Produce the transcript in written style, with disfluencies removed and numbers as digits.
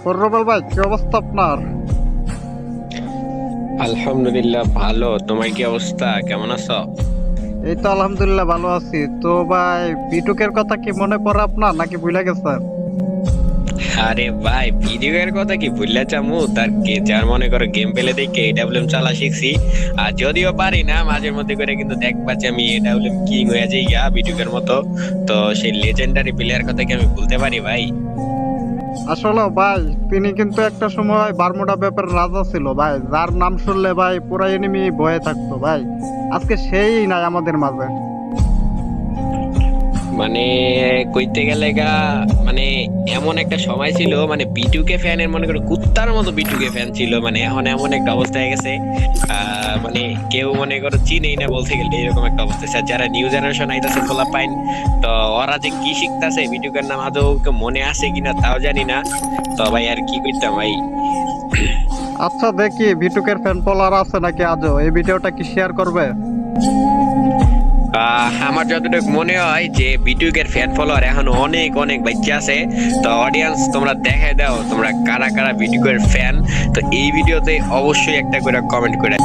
পূর্ণবল ভাই, কি অবস্থা আপনার? আলহামদুলিল্লাহ ভালো। তোমার কি অবস্থা, কেমন আছো? এই তো আলহামদুলিল্লাহ ভালো আছি। তো ভাই, বিটুকের কথা কি মনে পড়ে আপনার, নাকি ভুলে গেছেন? আরে ভাই, ভিডিও এর কথা কি ভুললা চামু? তার কে যার মনে করো গেম পেলে দেখে এডাব্লিউএম চালা শিখছি। আর যদিও পারি না, মাঝে মধ্যে করে কিন্তু দেখবা যে আমি এডাব্লিউএম কিং হয়ে যাই গা ভিডিওর মতো। তো সেই লেজেন্ডারি প্লেয়ার কথা কি আমি ভুলতে পারি ভাই? আসলে ভাই, তিনি কিন্তু একটা সময় বারমুডা ব্যাপারের রাজা ছিল ভাই, যার নাম শুনলে ভাই পুরা এনিমি ভয়ে থাকতো ভাই। আজকে সেই নাই আমাদের মাঝে। মানে কইতে গেলে গা, মানে এমন একটা সময় ছিল, মানে বিটুকে ফ্যানের মনে করো কুত্তার মতো বিটুকে ফ্যান ছিল। মানে এখন এমন একটা অবস্থা হয়ে গেছে, মানে কেউ মনে করো চিনেই না বলতে গেলে, এরকম একটা অবস্থা হয়েছে। আর যারা নিউ জেনারেশন আইতাছে পোলা পাইন, তো ওরা যে কি শিখতাছে বিটুকের নাম আদৌ ওকে মনে আছে কিনা তাও জানি না। তো ভাই আর কি করতাম ভাই। আচ্ছা, দেখি বিটুকের ফ্যান ফলোয়ার আছে নাকি আজও, এই ভিডিওটা কি শেয়ার করবে? আমার যতটুকু মনে হয় যে বিটুকের ফ্যান ফলোয়ার এখন অনেক অনেক বাচ্চা আছে। তো অডিয়েন্স, তোমরা দেখাই দাও তোমরা কারা কারা বিটুকের ফ্যান। তো এই ভিডিওতে অবশ্যই একটা করে কমেন্ট করে